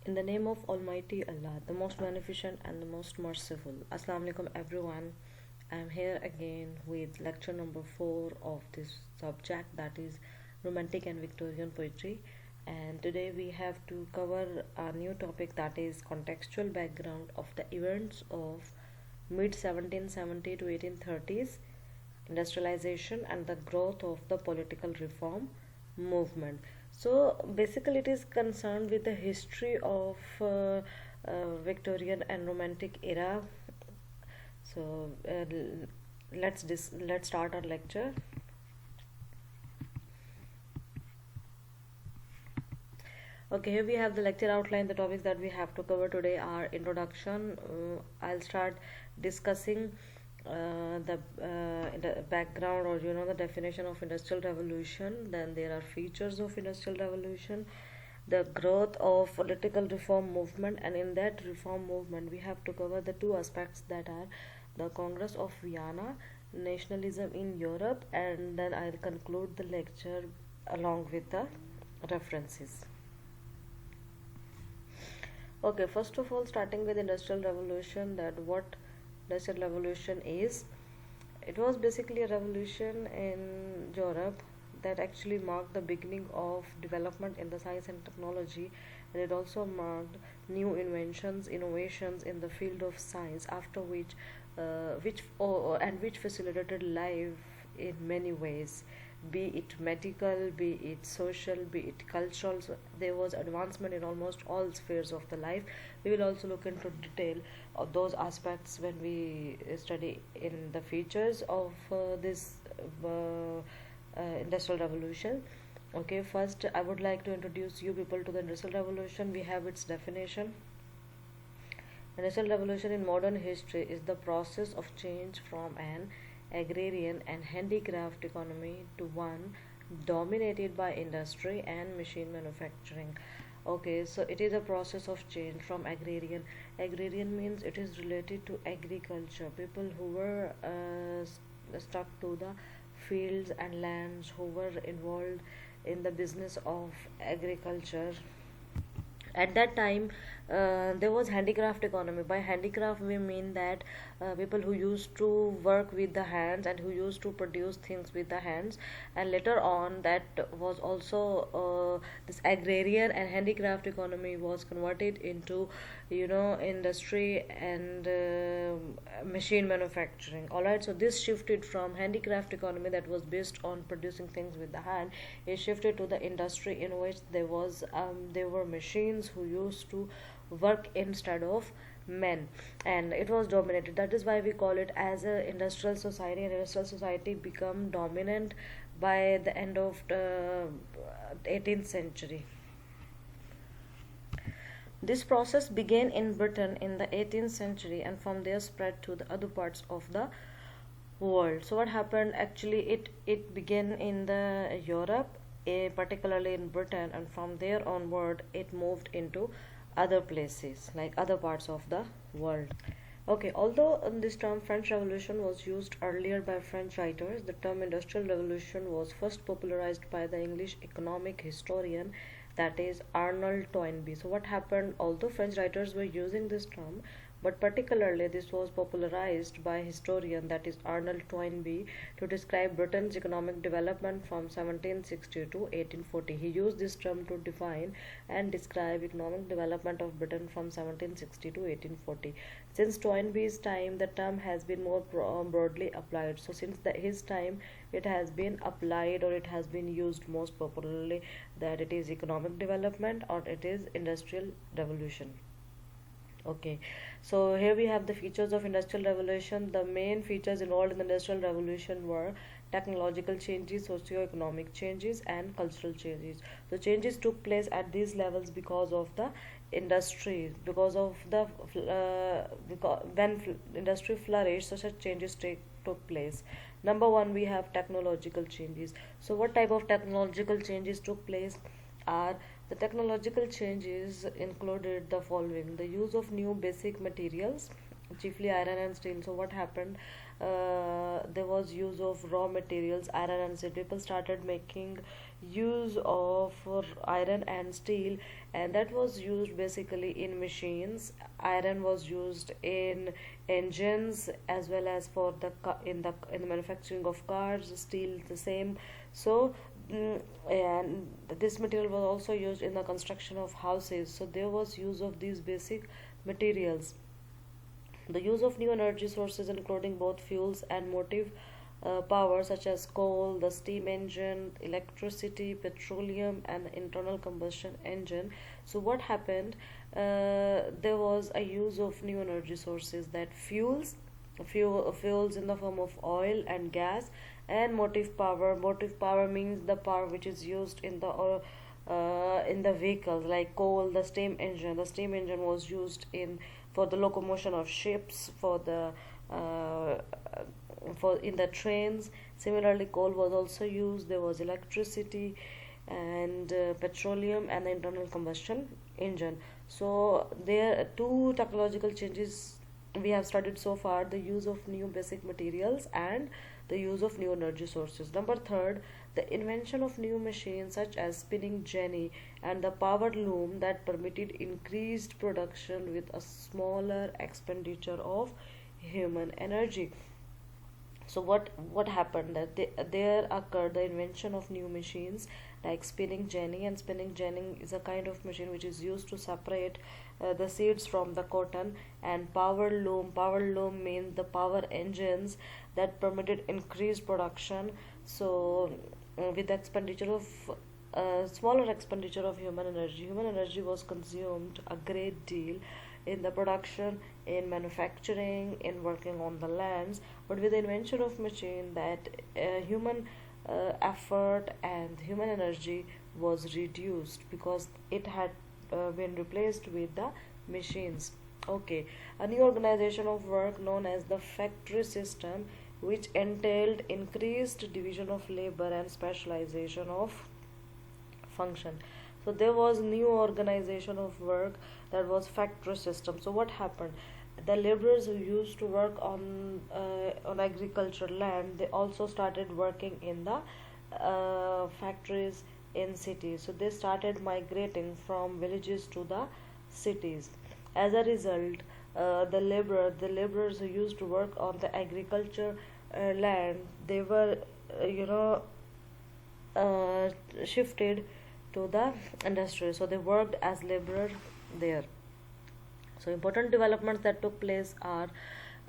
In the name of Almighty Allah, the most beneficent and the most merciful. Assalamu alaikum everyone. I am here again with lecture number 4 of this subject, that is romantic and Victorian poetry. And today we have to cover a new topic, that is contextual background of the events of mid 1770 to 1830s industrialization and the growth of the political reform movement. So basically, it is concerned with the history of Victorian and Romantic era. So let's start our lecture. Okay, here we have the lecture outline. The topics that we have to cover today are introduction. I'll start discussing the background, or the definition of industrial revolution. Then there are features of industrial revolution, the growth of political reform movement, and in that reform movement we have to cover the two aspects, that are the Congress of Vienna, nationalism in Europe, and then I'll conclude the lecture along with the references. Okay, first of all, starting with industrial revolution, that what industrial revolution is. It was basically a revolution in Europe that actually marked the beginning of development in the science and technology, and it also marked new innovations in the field of science, after which facilitated life in many ways, be it medical, be it social, be it cultural. So there was advancement in almost all spheres of the life. We will also look into detail of those aspects when we study in the features of this industrial revolution. Okay, first I would like to introduce you people to the industrial revolution. We have its definition. Industrial revolution in modern history is the process of change from an agrarian and handicraft economy to one dominated by industry and machine manufacturing. Okay, so it is a process of change from agrarian means it is related to agriculture, people who were stuck to the fields and lands, who were involved in the business of agriculture. At that time, there was handicraft economy. By handicraft we mean that people who used to work with the hands and who used to produce things with the hands, and later on that was also this agrarian and handicraft economy was converted into industry and machine manufacturing. All right, so this shifted from handicraft economy that was based on producing things with the hand. It shifted to the industry in which there were machines who used to work instead of men, and it was dominated. That is why we call it as a industrial society, and industrial society become dominant by the end of the 18th century. This process began in Britain in the 18th century, and from there spread to the other parts of the world. So what happened actually, it began in the Europe, particularly in Britain, and from there onward it moved into other places like other parts of the world. Okay, although this term French Revolution was used earlier by French writers, the term Industrial Revolution was first popularized by the English economic historian, that is Arnold Toynbee. So what happened, although French writers were using this term, but particularly this was popularized by a historian, that is Arnold Toynbee, to describe Britain's economic development from 1760 to 1840. He used this term to define and describe economic development of Britain from 1760 to 1840. Since Toynbee's time, the term has been more broadly applied. So since his time, it has been applied, or it has been used most popularly, that it is economic development or it is industrial revolution. Okay, so here we have the features of industrial revolution. The main features involved in the industrial revolution were technological changes, socio-economic changes, and cultural changes. The changes took place at these levels because of the industry, because of the when industry flourished, such changes took place. Number one, we have technological changes. So what type of technological changes took place are, the technological changes included the following: the use of new basic materials, chiefly iron and steel. So what happened, there was use of raw materials, iron and steel. People started making use of iron and steel, and that was used basically in machines. Iron was used in engines as well as for the in the manufacturing of cars. Steel the same. So and this material was also used in the construction of houses. So there was use of these basic materials. The use of new energy sources, including both fuels and motive power, such as coal, the steam engine, electricity, petroleum, and the internal combustion engine. So, what happened? There was a use of new energy sources, that fuels in the form of oil and gas, and motive power. Motive power means the power which is used in the vehicles, like coal, the steam engine. The steam engine was used in for the locomotion of ships, uh, for in the trains. Similarly, coal was also used. There was electricity and petroleum and the internal combustion engine. So there are two technological changes we have studied so far: the use of new basic materials and the use of new energy sources. Number third, the invention of new machines such as spinning jenny and the power loom that permitted increased production with a smaller expenditure of human energy. So what happened, that there occurred the invention of new machines like spinning jenny. And spinning jenny is a kind of machine which is used to separate the seeds from the cotton. And power loom means the power engines that permitted increased production. So with the expenditure of smaller expenditure of human energy was consumed a great deal in the production, in manufacturing, in working on the lands. But with the invention of machine, that human effort and human energy was reduced because it had been replaced with the machines. Okay, a new organization of work known as the factory system, which entailed increased division of labor and specialization of function. So there was new organization of work, that was factory system. So what happened, the laborers who used to work on agricultural land, they also started working in the factories in cities. So they started migrating from villages to the cities. As a result, the laborers who used to work on the agriculture land, they were uh, shifted to the industry. So they worked as laborer there. So important developments that took place are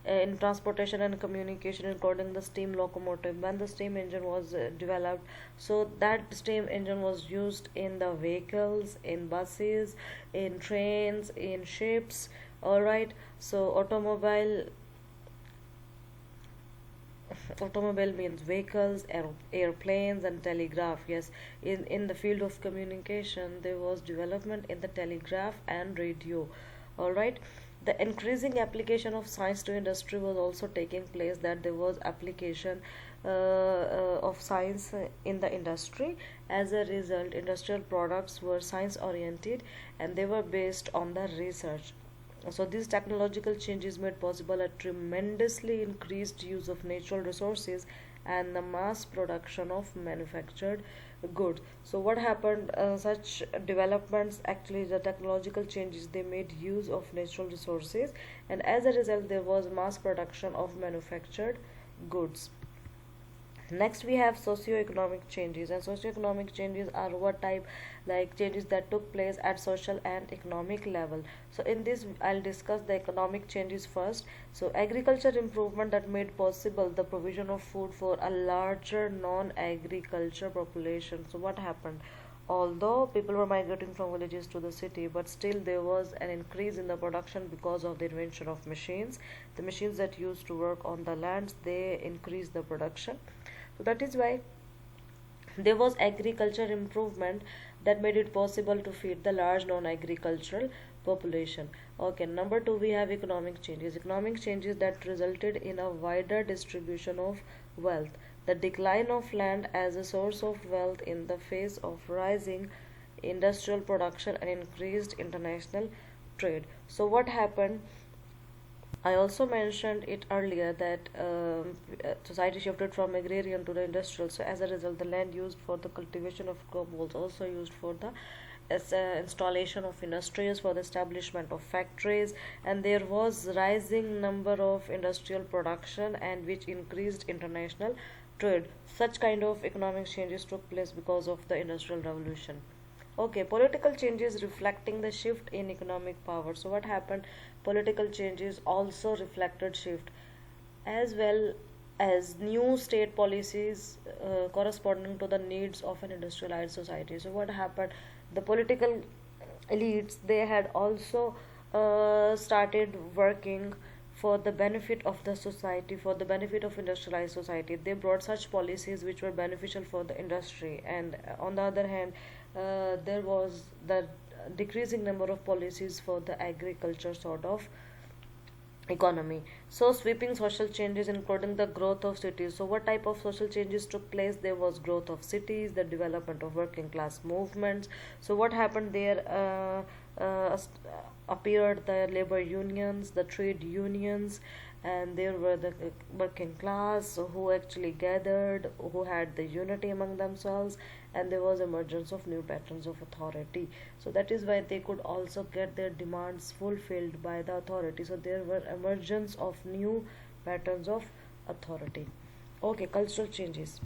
in transportation and communication, including the steam locomotive. When the steam engine was developed, so that steam engine was used in the vehicles, in buses, in trains, in ships. All right. So automobile means vehicles, airplanes, and telegraph. Yes, in the field of communication, there was development in the telegraph and radio. All right. The increasing application of science to industry was also taking place, that there was application of science in the industry. As a result, industrial products were science oriented and they were based on the research. So these technological changes made possible a tremendously increased use of natural resources and the mass production of manufactured goods. So what happened, such developments, actually the technological changes, they made use of natural resources, and as a result there was mass production of manufactured goods. Next we have socio-economic changes, and socio-economic changes are what type, like changes that took place at social and economic level. So in this I'll discuss the economic changes first. So agriculture improvement that made possible the provision of food for a larger non-agriculture population. So what happened, although people were migrating from villages to the city, but still there was an increase in the production because of the invention of machines. The machines that used to work on the lands, they increased the production. So that is why there was agriculture improvement that made it possible to feed the large non-agricultural population. Okay, number two, we have economic changes. Economic changes that resulted in a wider distribution of wealth. The decline of land as a source of wealth in the face of rising industrial production and increased international trade. So what happened? I also mentioned it earlier that society shifted from agrarian to the industrial. So as a result, the land used for the cultivation of crop was also used for the as installation of industries, for the establishment of factories, and there was rising number of industrial production, and which increased international trade. Such kind of economic changes took place because of the industrial revolution. Okay, political changes reflecting the shift in economic power. So what happened? Political changes also reflected shift, as well as new state policies corresponding to the needs of an industrialized society. So what happened? The political elites, they had also started working for the benefit of the society, for the benefit of industrialized society. They brought such policies which were beneficial for the industry, and on the other hand, there was the decreasing number of policies for the agriculture sort of economy. So sweeping social changes including the growth of cities. So what type of social changes took place? There was growth of cities, the development of working class movements. So what happened there? Appeared the labor unions, the trade unions, and there were the working class who actually gathered, who had the unity among themselves, and there was emergence of new patterns of authority. So that is why they could also get their demands fulfilled by the authority. So there were emergence of new patterns of authority. Okay, cultural changes.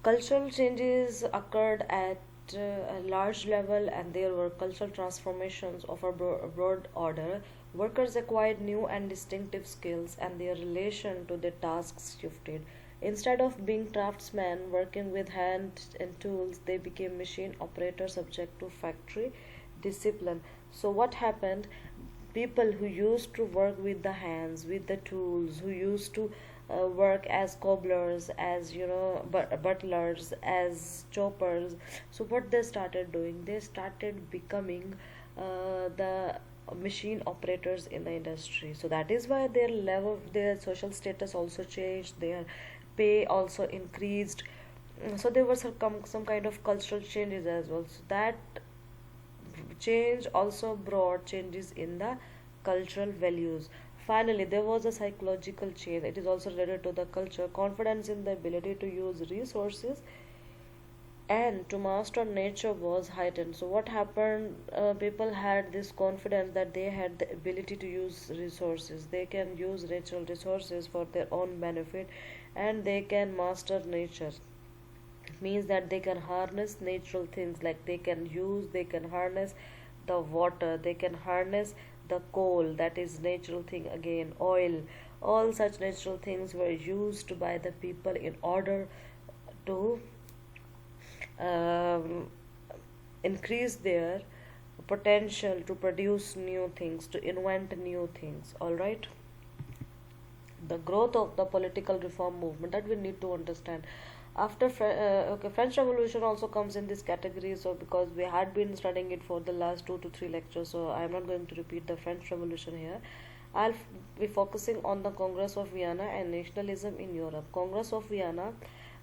Cultural changes occurred at a large level, and there were cultural transformations of a broad order. Workers acquired new and distinctive skills, and their relation to their tasks shifted. Instead of being craftsmen working with hands and tools, they became machine operators subject to factory discipline. So, what happened? People who used to work with the hands, with the tools, who used to work as cobblers, as butlers, as choppers. So what they started doing, they started becoming the machine operators in the industry. So that is why their level, their social status also changed, their pay also increased. So there were some kind of cultural changes as well. So that change also brought changes in the cultural values. Finally, there was a psychological change. It is also related to the culture. Confidence in the ability to use resources and to master nature was heightened. So what happened? People had this confidence that they had the ability to use resources. They can use natural resources for their own benefit, and they can master nature. It means that they can harness natural things, like they can harness the water, they can harness the coal, that is natural thing again, oil. All such natural things were used by the people in order to um, increase their potential to produce new things, to invent new things. All right, the growth of the political reform movement, that we need to understand. After okay, French Revolution also comes in this category. So because we had been studying it for the last 2 to 3 lectures, so I am not going to repeat the French Revolution here. I'll be focusing on the Congress of Vienna and nationalism in Europe. Congress of Vienna,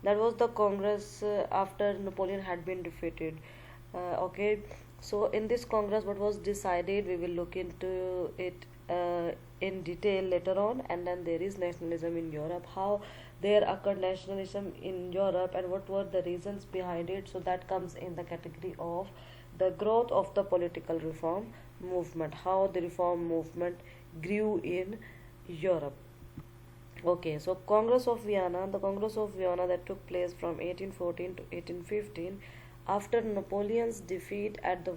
that was the Congress after Napoleon had been defeated. Okay, so in this Congress, what was decided, we will look into it in detail later on. And then there is nationalism in Europe, how there occurred nationalism in Europe, and what were the reasons behind it. So that comes in the category of the growth of the political reform movement, how the reform movement grew in Europe. Okay, so Congress of Vienna, the Congress of Vienna that took place from 1814 to 1815 after Napoleon's defeat at the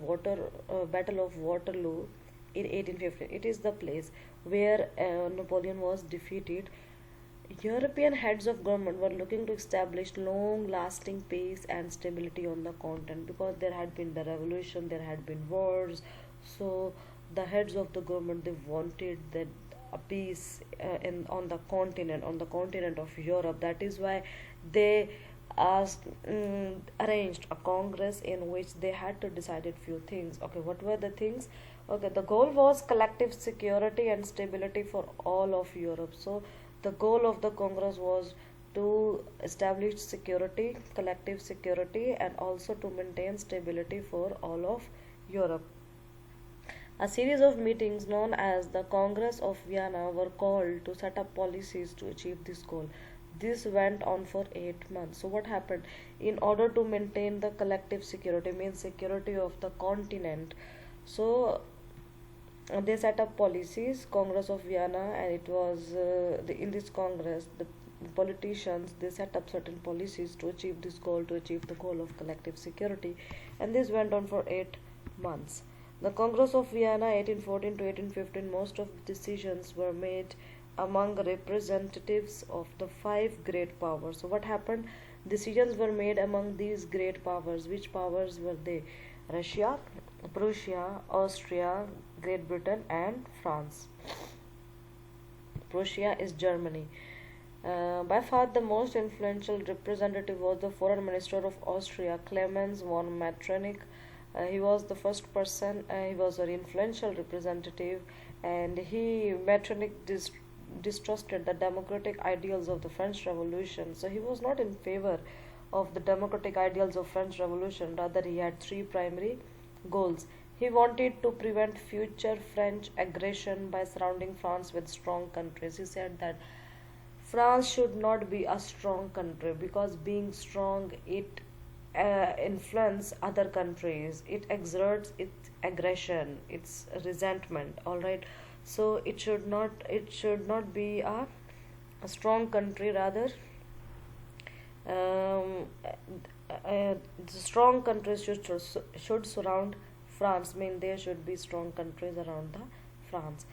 Battle of Waterloo in 1815. It is the place where Napoleon was defeated. European heads of government were looking to establish long lasting peace and stability on the continent, because there had been the revolution, there had been wars. So the heads of the government, they wanted that a peace in on the continent of Europe. That is why they arranged a congress in which they had to decide few things. Okay, what were the things? Okay, the goal was collective security and stability for all of Europe. So the goal of the congress was to establish security, collective security, and also to maintain stability for all of Europe. A series of meetings known as the Congress of Vienna were called to set up policies to achieve this goal. This went on for 8 months. So, what happened? In order to maintain the collective security, means security of the continent, so they set up policies, Congress of Vienna, and it was in this Congress the politicians they set up certain policies to achieve this goal, to achieve the goal of collective security, and this went on for 8 months. The Congress of Vienna 1814 to 1815, most of the decisions were made among representatives of the five great powers. So what happened? Decisions were made among these great powers. Which powers were they? Russia, Prussia, Austria, Great Britain, and France. Prussia is Germany. By far the most influential representative was the foreign minister of Austria, Clemens von Metternich. He was the first person, he was an influential representative, and Metternich distrusted the democratic ideals of the French Revolution. So he was not in favor of the democratic ideals of French Revolution. Rather, he had three primary goals. He wanted to prevent future French aggression by surrounding France with strong countries. He said that France should not be a strong country because being strong it influence other countries, it exerts its aggression, its resentment. All right, so it should not be a strong country. Rather, um, the strong countries should surround France. Mean there should be strong countries around the France.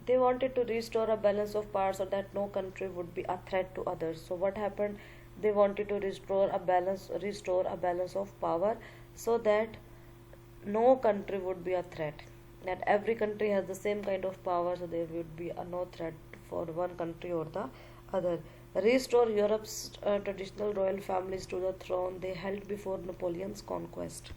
They wanted to restore a balance of power so that no country would be a threat to others. So what happened? They wanted to restore a balance of power so that no country would be a threat. That every country has the same kind of power, so there would be no threat for one country or the other. Restore Europe's traditional royal families to the throne they held before Napoleon's conquest.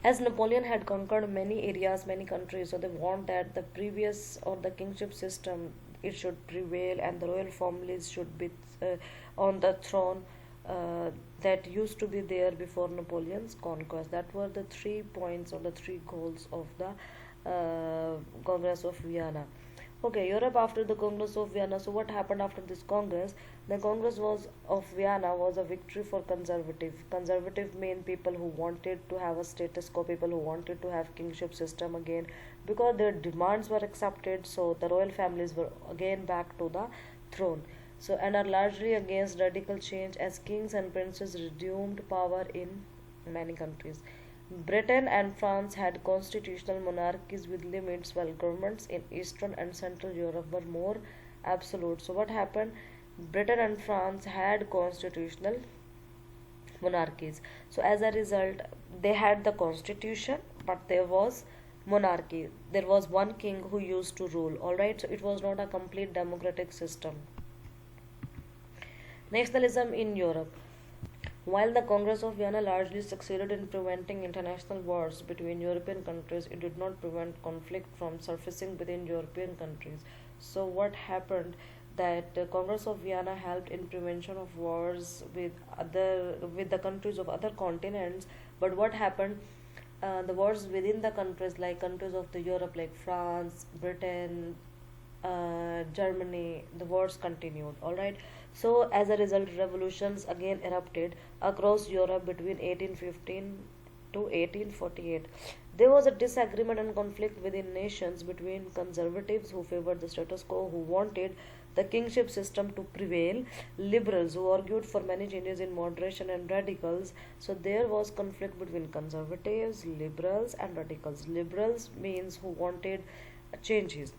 As Napoleon had conquered many areas, many countries, so they want that the previous or the kingship system it should prevail and the royal families should be on the throne that used to be there before Napoleon's conquest. That were the 3 points or the three goals of the Congress of Vienna. Okay, Europe after the Congress of Vienna. So what happened after this Congress? The Congress was of Vienna was a victory for conservative. Conservative mean people who wanted to have a status quo, people who wanted to have kingship system again, because their demands were accepted. So the royal families were again back to the throne. So and are largely against radical change as kings and princes resumed power in many countries. Britain and France had constitutional monarchies with limits, while governments in Eastern and Central Europe were more absolute. So, what happened? Britain and France had constitutional monarchies. So, as a result, they had the constitution, but there was monarchy. There was one king who used to rule. Alright, so it was not a complete democratic system. Nationalism in Europe. While the Congress of Vienna largely succeeded in preventing international wars between European countries, it did not prevent conflict from surfacing within European countries. So, what happened? That the Congress of Vienna helped in prevention of wars with the countries of other continents. But what happened? The wars within the countries, like countries of the Europe, like France, Britain, Germany, the wars continued. All right. So as a result, revolutions again erupted across Europe between 1815 to 1848. There was a disagreement and conflict within nations between conservatives who favored the status quo, who wanted the kingship system to prevail, liberals who argued for many changes in moderation, and radicals. So there was conflict between conservatives, liberals, and radicals. Liberals means who wanted changes,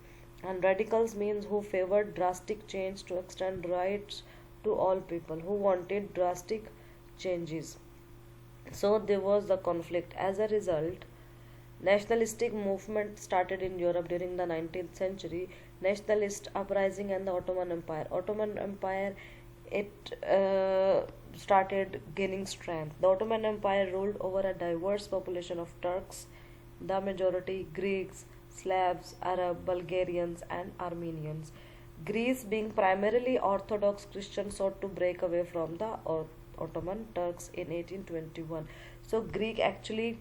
and radicals means who favored drastic change to extend rights to all people, who wanted drastic changes. So there was the conflict. As a result, nationalistic movement started in Europe during the 19th century. Nationalist uprising and the Ottoman Empire. Ottoman Empire it started gaining strength. The Ottoman Empire ruled over a diverse population of Turks, the majority Greeks, Slavs, Arab, Bulgarians, and Armenians. Greece, being primarily Orthodox Christian, sought to break away from the Ottoman Turks in 1821. So, Greek actually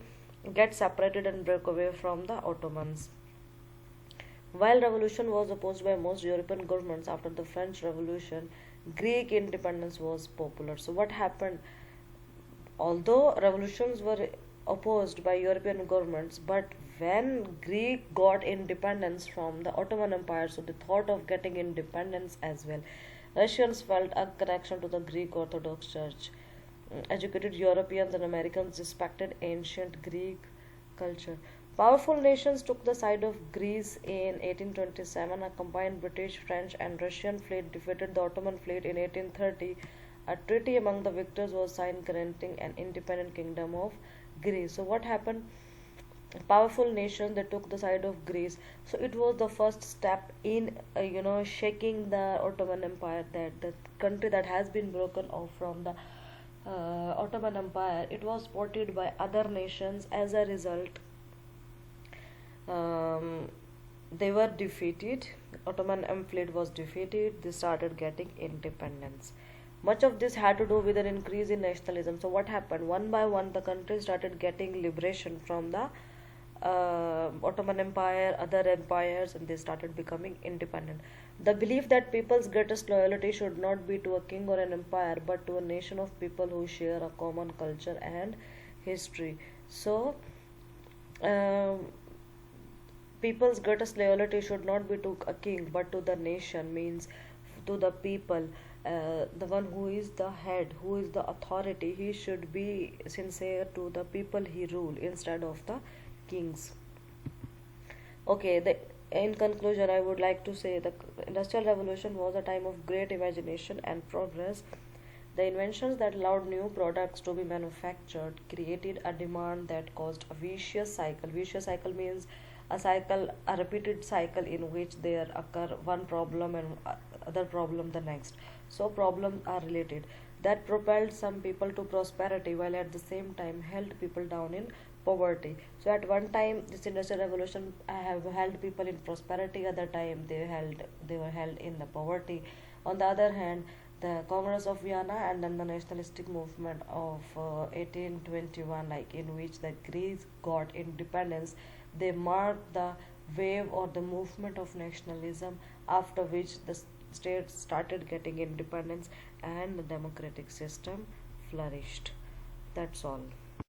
get separated and broke away from the Ottomans. While revolution was opposed by most European governments after the French Revolution, Greek independence was popular. So what happened? Although revolutions were opposed by European governments, but when Greek got independence from the Ottoman Empire, so they thought of getting independence as well. Russians felt a connection to the Greek Orthodox Church. Educated Europeans and Americans respected ancient Greek culture. Powerful nations took the side of Greece in 1827. A combined British, French, and Russian fleet defeated the Ottoman fleet in 1830. A treaty among the victors was signed granting an independent kingdom of Greece. So, what happened? Powerful nation, they took the side of Greece. So it was the first step in shaking the Ottoman Empire, that the country that has been broken off from the Ottoman Empire. It was supported by other nations. As a result, um, they were defeated. Ottoman fleet was defeated. They started getting independence. Much of this had to do with an increase in nationalism. So what happened? One by one, the country started getting liberation from the Ottoman Empire, other empires, and they started becoming independent. The belief that people's greatest loyalty should not be to a king or an empire, but to a nation of people who share a common culture and history. So, um, people's greatest loyalty should not be to a king, but to the nation, means to the people. The one who is the head, who is the authority, he should be sincere to the people he rule instead of the kings. Okay, in conclusion, I would like to say the Industrial Revolution was a time of great imagination and progress. The inventions that allowed new products to be manufactured created a demand that caused a vicious cycle. Vicious cycle means a cycle, a repeated cycle in which there occur one problem and other problem the next. So problems are related. That propelled some people to prosperity while at the same time held people down in poverty. So at one time this industrial revolution have held people in prosperity, other time they were held in the poverty. On the other hand, the Congress of Vienna and then the nationalistic movement of 1821, like in which the Greece got independence, they marked the wave or the movement of nationalism, after which the state started getting independence and the democratic system flourished. That's all.